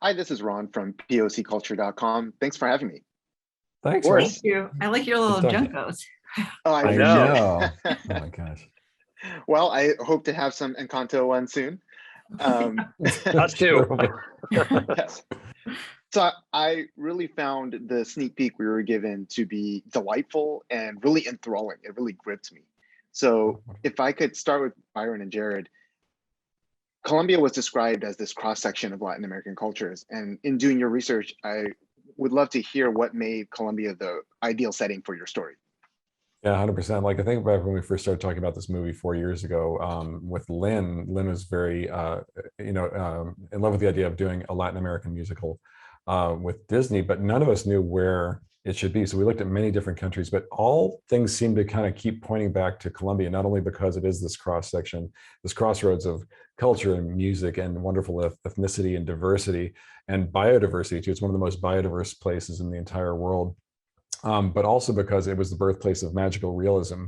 Hi, this is Ron from POCculture.com. Thanks for having me. Thanks, Of Ron. course. You. I like your Good little talking to you. junkos. Oh, I I appreciate know. Oh it. my gosh. Well, I hope to have some Encanto one soon. Us too. Terrible. Yes. So I really found the sneak peek we were given to be delightful and really enthralling. It really gripped me. So if I could start with Byron and Jared, Colombia was described as this cross-section of Latin American cultures. And in doing your research, I would love to hear what made Colombia the ideal setting for your story. Yeah, 100%. Like I think back when we first started talking about this movie 4 years ago with Lin. Lin was very, in love with the idea of doing a Latin American musical with Disney, but none of us knew where it should be. So we looked at many different countries, but all things seem to kind of keep pointing back to Colombia, not only because it is this cross section, this crossroads of culture and music and wonderful ethnicity and diversity and biodiversity too. It's one of the most biodiverse places in the entire world. But also because it was the birthplace of magical realism.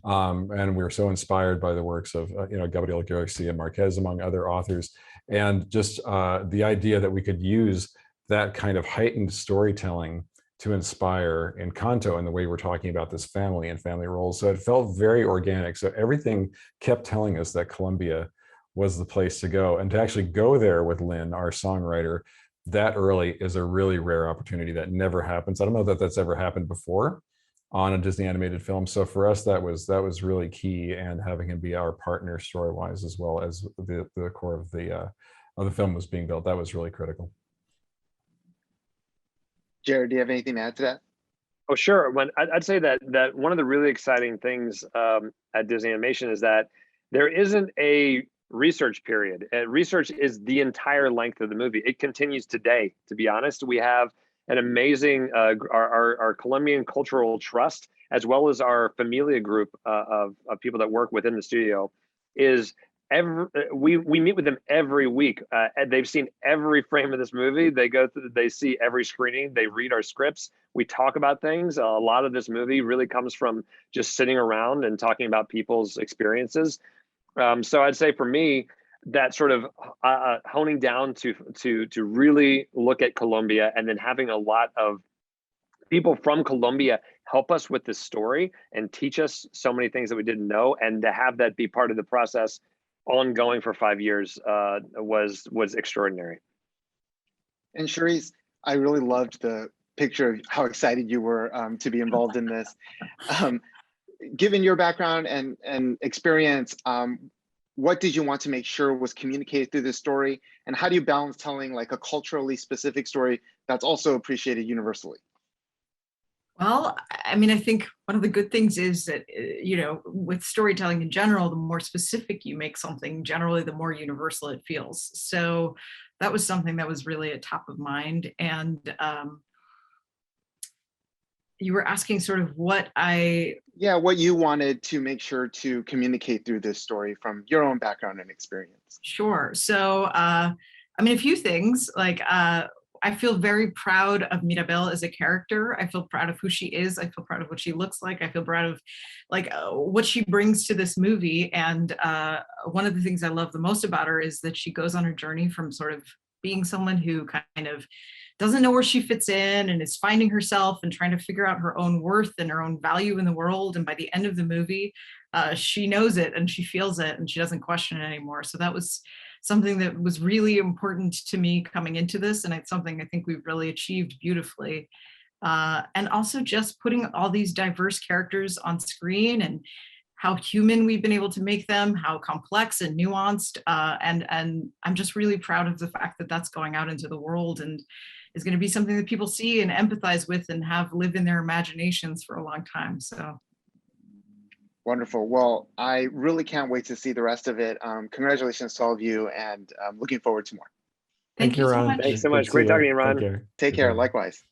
And we were so inspired by the works of, Gabriel Garcia Marquez, among other authors. And just the idea that we could use that kind of heightened storytelling to inspire Encanto in the way we're talking about this family and family roles. So it felt very organic. So everything kept telling us that Colombia was the place to go. And to actually go there with Lin, our songwriter, that early is a really rare opportunity that never happens. I don't know that that's ever happened before on a Disney animated film. So for us, that was really key, and having him be our partner story-wise as well as the core of the film was being built, that was really critical. Jared, do you have anything to add to that? Oh, sure. I'd say that one of the really exciting things at Disney Animation is that there isn't a research period. Research is the entire length of the movie. It continues today, to be honest. We have an amazing, our Colombian Cultural Trust, as well as our Familia group of people that work within the studio, is we meet with them every week. They've seen every frame of this movie. They go through, they see every screening, they read our scripts, we talk about things. A lot of this movie really comes from just sitting around and talking about people's experiences. So I'd say for me, that sort of honing down to really look at Colombia, and then having a lot of people from Colombia help us with this story and teach us so many things that we didn't know, and to have that be part of the process ongoing for 5 years was extraordinary. And Charise, I really loved the picture of how excited you were to be involved in this. Given your background and experience, what did you want to make sure was communicated through this story? And how do you balance telling like a culturally specific story that's also appreciated universally? Well, I mean, I think one of the good things is that, with storytelling in general, the more specific you make something, generally, the more universal it feels. So that was something that was really at top of mind. And you were asking sort of what you wanted to make sure to communicate through this story from your own background and experience. Sure. So, I mean, a few things. Like, I feel very proud of Mirabel as a character. I feel proud of who she is. I feel proud of what she looks like. I feel proud of what she brings to this movie. And one of the things I love the most about her is that she goes on her journey from sort of being someone who kind of doesn't know where she fits in and is finding herself and trying to figure out her own worth and her own value in the world. And by the end of the movie, she knows it and she feels it and she doesn't question it anymore. So that was something that was really important to me coming into this. And it's something I think we've really achieved beautifully. And also just putting all these diverse characters on screen and how human we've been able to make them, how complex and nuanced. And I'm just really proud of the fact that that's going out into the world and is going to be something that people see and empathize with and have live in their imaginations for a long time. So. Wonderful. Well, I really can't wait to see the rest of it. Congratulations to all of you, and I'm looking forward to more. Thank you so Ron. much. Thanks so Good much. to Great see talking to you. you, Ron. Take care. Take care. Likewise.